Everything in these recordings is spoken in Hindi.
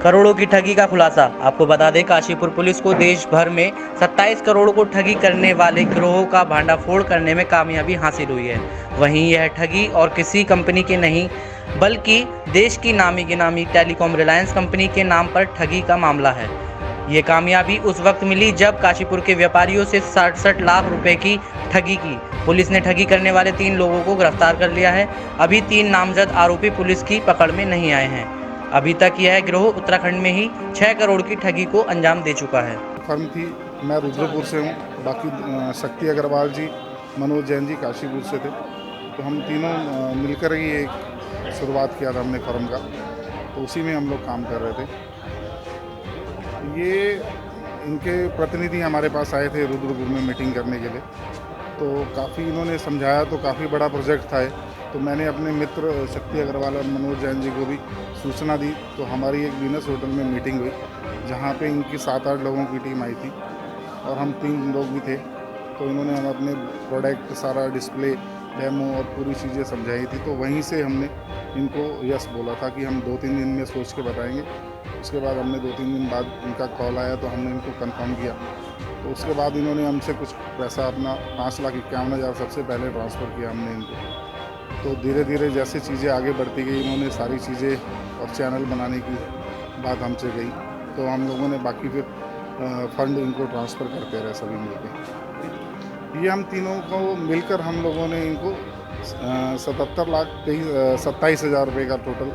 करोड़ों की ठगी का खुलासा। आपको बता दें, काशीपुर पुलिस को देश भर में 27 करोड़ को ठगी करने वाले गिरोह का भांडाफोड़ करने में कामयाबी हासिल हुई है। वहीं यह ठगी और किसी कंपनी की नहीं, बल्कि देश की नामी गिनामी टेलीकॉम रिलायंस कंपनी के नाम पर ठगी का मामला है। ये कामयाबी उस वक्त मिली जब काशीपुर के व्यापारियों से 67 लाख रुपए की ठगी की। पुलिस ने ठगी करने वाले 3 लोगों को गिरफ्तार कर लिया है। अभी 3 नामजद आरोपी पुलिस की पकड़ में नहीं आए हैं। अभी तक यह गिरोह उत्तराखंड में ही 6 करोड़ की ठगी को अंजाम दे चुका है। फर्म थी, मैं रुद्रपुर से हूँ। बाकी शक्ति अग्रवाल जी, मनोज जैन जी काशीपुर से थे। तो हम तीनों मिलकर ही एक शुरुआत किया था हमने फर्म का, तो उसी में हम लोग काम कर रहे थे। ये इनके प्रतिनिधि हमारे पास आए थे रुद्रपुर में मीटिंग करने के लिए, तो काफ़ी इन्होंने समझाया, तो काफ़ी बड़ा प्रोजेक्ट था। तो मैंने अपने मित्र शक्ति अग्रवाल और मनोज जैन जी को भी सूचना दी। तो हमारी एक वीनस होटल में मीटिंग हुई, जहाँ पे इनकी 7-8 लोगों की टीम आई थी और हम 3 लोग भी थे। तो इन्होंने हम अपने प्रोडक्ट सारा डिस्प्ले, डेमो और पूरी चीज़ें समझाई थी। तो वहीं से हमने इनको यस बोला था कि हम 2-3 दिन में सोच के बताएंगे। उसके बाद हमने 2-3 दिन बाद इनका कॉल आया, तो हमने इनको कंफर्म किया। तो उसके बाद इन्होंने हमसे कुछ पैसा अपना 5,51,000 सबसे पहले ट्रांसफ़र किया हमने इनको। तो धीरे धीरे जैसे चीज़ें आगे बढ़ती गई, इन्होंने सारी चीज़ें और चैनल बनाने की बात हमसे गई, तो हम लोगों ने बाकी फिर फंड इनको ट्रांसफ़र करते रहे सभी मिलके। ये हम तीनों को मिलकर हम लोगों ने इनको 27,27,000 रुपये का टोटल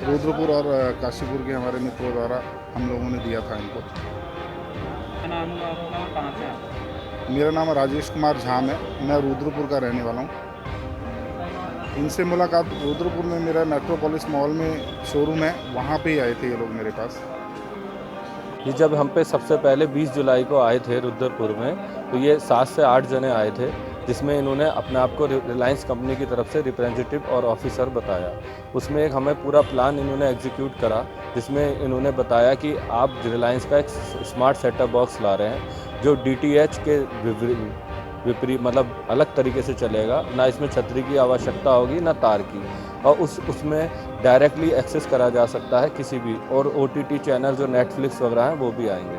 रुद्रपुर और काशीपुर के हमारे मित्रों द्वारा हम लोगों ने दिया था इनको। नाम आपका, कहाँ से आप? मेरा नाम राजेश कुमार झाम है, मैं रुद्रपुर का रहने वाला हूँ। इनसे मुलाकात रुद्रपुर में मेरा मेट्रोपोलिस मॉल में शोरूम है, वहाँ पे ही आए थे ये लोग मेरे पास। ये जब हम पे सबसे पहले 20 जुलाई को आए थे रुद्रपुर में, तो ये 7 से 8 जने आए थे, जिसमें इन्होंने अपने आप को रिलायंस कंपनी की तरफ से रिप्रेजेंटेटिव और ऑफिसर बताया। उसमें एक हमें पूरा प्लान इन्होंने एग्जीक्यूट करा, जिसमें इन्होंने बताया कि आप रिलायंस का एक स्मार्ट सेटअप बॉक्स ला रहे हैं, जो DTH के विपरीत मतलब अलग तरीके से चलेगा, ना इसमें छतरी की आवश्यकता होगी ना तार की, और उसमें डायरेक्टली एक्सेस करा जा सकता है किसी भी, और OTT चैनल जो नेटफ्लिक्स वगैरह हैं वो भी आएंगे।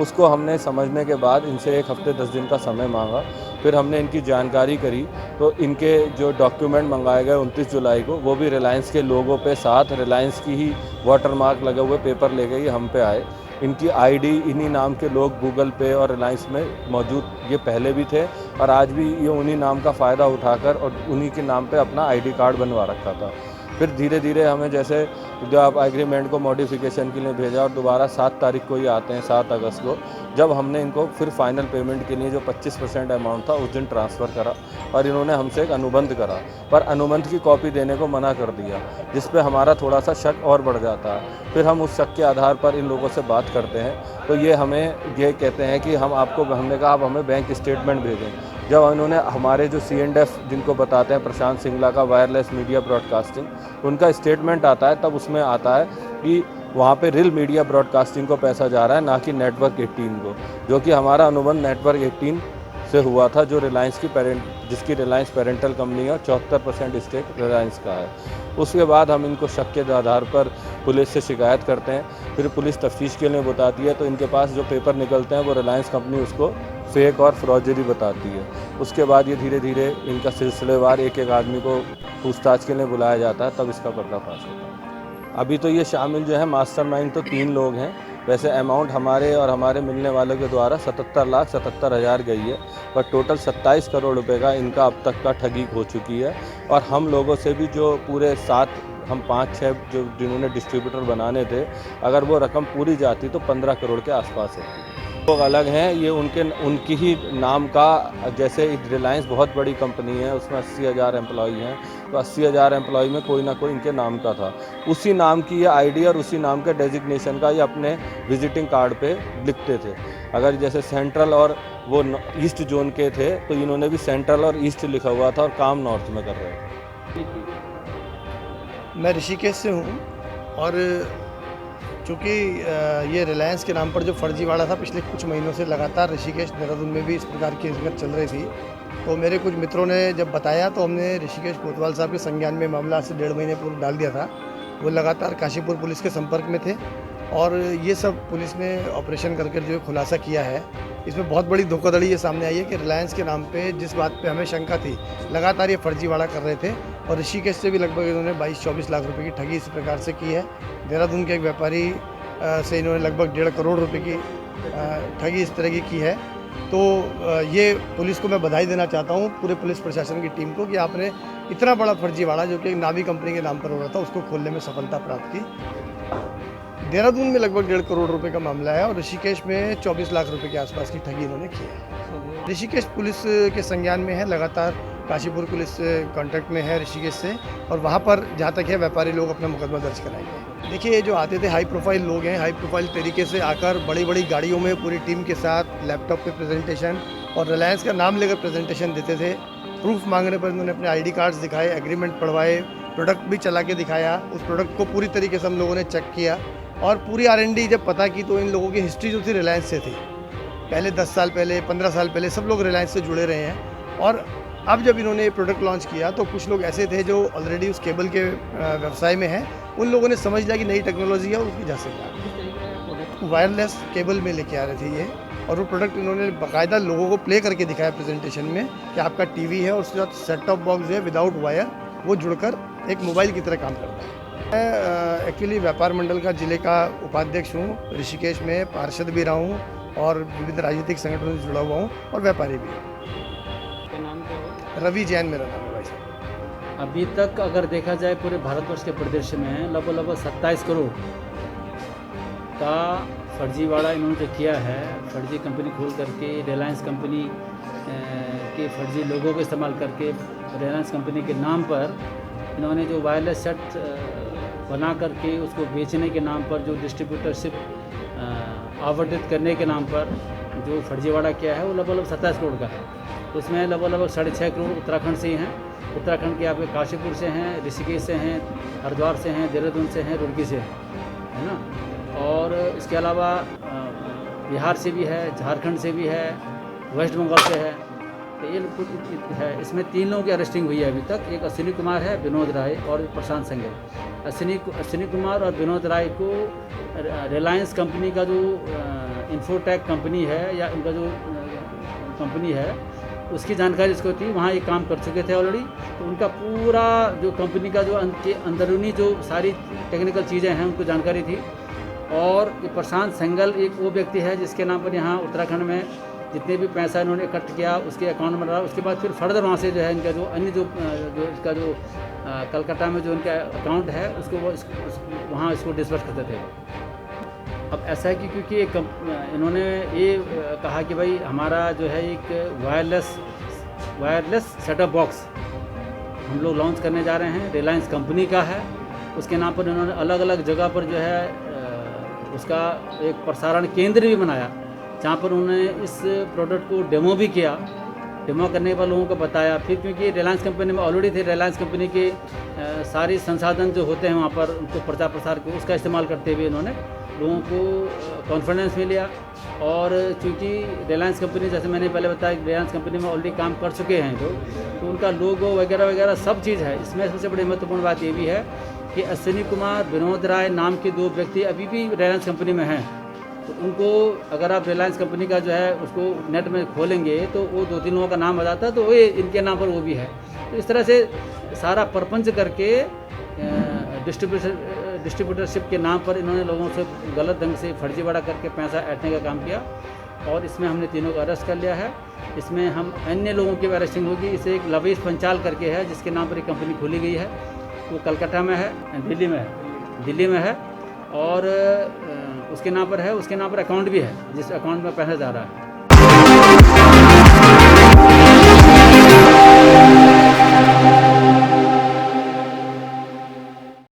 उसको हमने समझने के बाद इनसे 1 हफ्ते 10 दिन का समय मांगा। फिर हमने इनकी जानकारी करी, तो इनके जो डॉक्यूमेंट मंगाए गए 29 जुलाई को, वो भी रिलायंस के लोगों पे साथ रिलायंस की ही वाटरमार्क लगे हुए पेपर लेके ही हम पे आए। इनकी ID इन्हीं नाम के लोग गूगल पे और रिलायंस में मौजूद ये पहले भी थे, और आज भी ये उन्हीं नाम का फ़ायदा उठाकर और उन्हीं के नाम पे अपना ID कार्ड बनवा रखा था। फिर धीरे धीरे हमें जैसे जो आप एग्रीमेंट को मॉडिफिकेशन के लिए भेजा, और दोबारा 7 तारीख को ही आते हैं, 7 अगस्त को, जब हमने इनको फिर फाइनल पेमेंट के लिए जो 25% अमाउंट था उस दिन ट्रांसफ़र करा, और इन्होंने हमसे एक अनुबंध करा, पर अनुबंध की कॉपी देने को मना कर दिया, जिस पे हमारा थोड़ा सा शक और बढ़ जाता है। फिर हम उस शक के आधार पर इन लोगों से बात करते हैं, तो ये हमें ये कहते हैं कि हमने कहा आप हमें बैंक स्टेटमेंट भेजें। जब इन्होंने हमारे जो C&F जिनको बताते हैं, प्रशांत सिंगला का वायरलेस मीडिया ब्रॉडकास्टिंग, उनका स्टेटमेंट आता है, तब उसमें आता है कि वहाँ पे रियल मीडिया ब्रॉडकास्टिंग को पैसा जा रहा है, ना कि नेटवर्क 18 को, जो कि हमारा अनुबंध नेटवर्क 18 से हुआ था, जो रिलायंस की जिसकी रिलायंस पेरेंटल कंपनी है, 74% स्टेक रिलायंस का है। उसके बाद हम इनको शक के आधार पर पुलिस से शिकायत करते हैं, फिर पुलिस तफ्तीश के लिए बताती है, तो इनके पास जो पेपर निकलते हैं वो रिलायंस कंपनी उसको फेक और फ्रॉडरी बताती है। उसके बाद ये धीरे धीरे इनका सिलसिलेवार एक एक आदमी को पूछताछ के लिए बुलाया जाता है, तब इसका पर्दाफाश होता है। अभी तो ये शामिल जो है मास्टरमाइंड तो 3 लोग हैं। वैसे अमाउंट हमारे और हमारे मिलने वालों के द्वारा 77,77,000 गई है, पर टोटल 27 करोड़ रुपए का इनका अब तक का ठगी हो चुकी है। और हम लोगों से भी जो पूरे 7 हम 5-6 जो जिन्होंने डिस्ट्रीब्यूटर बनाने थे, अगर वो रकम पूरी जाती तो 15 करोड़ के आसपास होती। लोग अलग हैं, ये उनकी ही नाम का, जैसे रिलायंस बहुत बड़ी कंपनी है, उसमें 80,000 एम्प्लॉई हैं, तो 80,000 एम्प्लॉई में कोई ना कोई इनके नाम का था। उसी नाम की ये ID और उसी नाम के डेजिग्नेशन का ये अपने विजिटिंग कार्ड पे लिखते थे। अगर जैसे सेंट्रल और वो ईस्ट जोन के थे, तो इन्होंने भी सेंट्रल और ईस्ट लिखा हुआ था, और काम नॉर्थ में कर रहे थे। मैं ऋषिकेश से हूँ, और चूँकि ये रिलायंस के नाम पर जो फर्जीवाड़ा था पिछले कुछ महीनों से लगातार ऋषिकेश देहरादून में भी इस प्रकार की हरकत चल रही थी, तो मेरे कुछ मित्रों ने जब बताया, तो हमने ऋषिकेश कोतवाल साहब के संज्ञान में मामला आज से 1.5 महीने पूर्व डाल दिया था। वो लगातार काशीपुर पुलिस के संपर्क में थे, और ये सब पुलिस ने ऑपरेशन करके जो खुलासा किया है, इसमें बहुत बड़ी धोखाधड़ी ये सामने आई है कि रिलायंस के नाम पे जिस बात पे हमें शंका थी, लगातार ये फर्जीवाड़ा कर रहे थे और ऋषिकेश से भी लगभग इन्होंने 22-24 लाख रुपए की ठगी इसी प्रकार से की है। देहरादून के एक व्यापारी से इन्होंने लगभग 1.5 करोड़ रुपए की ठगी इस तरह की है। तो ये पुलिस को मैं बधाई देना चाहता हूँ, पूरे पुलिस प्रशासन की टीम को, कि आपने इतना बड़ा फर्जीवाड़ा जो कि एक नावी कंपनी के नाम पर हो रहा था उसको खोलने में सफलता प्राप्त की। देहरादून में लगभग 1.5 करोड़ रुपए का मामला है और ऋषिकेश में 24 लाख रुपए के आसपास की ठगी इन्होंने की है। ऋषिकेश पुलिस के संज्ञान में है, लगातार काशीपुर पुलिस कांटेक्ट में है ऋषिकेश से, और वहाँ पर जहाँ तक है व्यापारी लोग अपना मुकदमा दर्ज कराएंगे। देखिए, ये जो आते थे हाई प्रोफाइल लोग हैं, हाई प्रोफाइल तरीके से आकर बड़ी बड़ी गाड़ियों में पूरी टीम के साथ लैपटॉप पे प्रेजेंटेशन और रिलायंस का नाम लेकर प्रेजेंटेशन देते थे। प्रूफ मांगने पर इन्होंने अपने ID कार्ड्स दिखाए, एग्रीमेंट पढ़वाए, प्रोडक्ट भी चला के दिखाया। उस प्रोडक्ट को पूरी तरीके से हम लोगों ने चेक किया और पूरी R&D जब पता की तो इन लोगों की हिस्ट्री जो थी रिलायंस से थी। पहले 10 साल पहले, 15 साल पहले सब लोग रिलायंस से जुड़े रहे हैं। और अब जब इन्होंने ये प्रोडक्ट लॉन्च किया तो कुछ लोग ऐसे थे जो ऑलरेडी उस केबल के व्यवसाय में हैं, उन लोगों ने समझ लिया कि नई टेक्नोलॉजी है और उसकी जा सकता। वायरलेस केबल में लेके आ रहे थे ये, और वो प्रोडक्ट इन्होंने बाकायदा लोगों को प्ले करके दिखाया प्रेजेंटेशन में कि आपका टीवी है और उसके साथ सेट टॉप बॉक्स है विदाउट वायर, वो जुड़कर एक मोबाइल की तरह काम करता है। मैं एक्चुअली व्यापार मंडल का जिले का उपाध्यक्ष हूँ, ऋषिकेश में पार्षद भी रहा हूँ और विविध राजनीतिक संगठनों से जुड़ा हुआ हूँ और व्यापारी भी हूँ। रवि जैन मेरा नाम है भाई साहब। अभी तक अगर देखा जाए पूरे भारतवर्ष के परिदृश्य में लगभग 27 करोड़ का फर्जीवाड़ा इन्होंने जो किया है, फर्जी कंपनी खोल करके रिलायंस कंपनी के फर्जी लोगों को इस्तेमाल करके रिलायंस कंपनी के नाम पर इन्होंने जो वायरलेस सेट बना करके उसको बेचने के नाम पर, जो डिस्ट्रीब्यूटरशिप आवंटित करने के नाम पर जो फर्जीवाड़ा किया है वो लगभग 27 करोड़ का है। उसमें लगभग 6.5 करोड़ उत्तराखंड से ही हैं। उत्तराखंड के आपके काशीपुर से हैं, ऋषिकेश से हैं, हरिद्वार से हैं, देहरादून से हैं, रुड़की से है ना। और इसके अलावा बिहार से भी है, झारखंड से भी है, वेस्ट बंगाल से है। तो ये कुछ है। इसमें 3 लोगों की अरेस्टिंग हुई है अभी तक। एक अश्विनी कुमार है, विनोद राय और प्रशांत संगल। अश्विनी कुमार और विनोद राय को रिलायंस कंपनी का जो इन्फोटेक कंपनी है या उनका जो कंपनी है उसकी जानकारी इसको थी, वहाँ ये काम कर चुके थे ऑलरेडी। तो उनका पूरा जो कंपनी का जो अंदरूनी जो सारी टेक्निकल चीज़ें हैं उनको जानकारी थी। और ये प्रशांत संगल एक वो व्यक्ति है जिसके नाम पर यहाँ उत्तराखंड में जितने भी पैसा इन्होंने इकट्ठ किया उसके अकाउंट में डाला। उसके बाद फिर फर्दर वहाँ से जो है इनका जो अन्य जो इसका जो कलकत्ता में जो इनका अकाउंट है उसको वो वहाँ इसको डिस्बर्स करते थे। अब ऐसा है कि क्योंकि इन्होंने ये कहा कि भाई हमारा जो है एक वायरलेस सेटअप बॉक्स हम लोग लॉन्च करने जा रहे हैं, रिलायंस कंपनी का है। उसके नाम पर इन्होंने अलग अलग जगह पर जो है उसका एक प्रसारण केंद्र भी बनाया जहाँ पर उन्होंने इस प्रोडक्ट को डेमो भी किया। डेमो करने के बाद लोगों को बताया। फिर क्योंकि रिलायंस कंपनी में ऑलरेडी थे, रिलायंस कंपनी के सारी संसाधन जो होते हैं वहाँ पर उनको प्रचार प्रसार के उसका इस्तेमाल करते हुए इन्होंने लोगों को कॉन्फिडेंस में लिया। और चूँकि रिलायंस कंपनी, जैसे मैंने पहले बताया, रिलायंस कंपनी में ऑलरेडी काम कर चुके हैं तो उनका लोगो वगैरह वगैरह सब चीज़ है। इसमें सबसे बड़ी महत्वपूर्ण बात ये भी है कि अश्विनी कुमार, विनोद राय नाम के 2 व्यक्ति अभी भी रिलायंस कंपनी में हैं। तो उनको अगर आप रिलायंस कंपनी का जो है उसको नेट में खोलेंगे तो वो 2-3 लोगों का नाम आ जाता है, तो वो इनके नाम पर वो भी है। तो इस तरह से सारा परपंच करके डिस्ट्रीब्यूटरशिप के नाम पर इन्होंने लोगों से गलत ढंग से फर्जीवाड़ा करके पैसा ऐंठने का काम किया। और इसमें हमने तीनों को अरेस्ट कर लिया है। इसमें हम अन्य लोगों की अरेस्टिंग होगी। इसे एक लवेश पंचाल करके है जिसके नाम पर एक कंपनी खोली गई है, वो कलकत्ता में है, दिल्ली में है और उसके नाम पर है। उसके नाम पर अकाउंट भी है जिस अकाउंट में पैसा जा रहा है।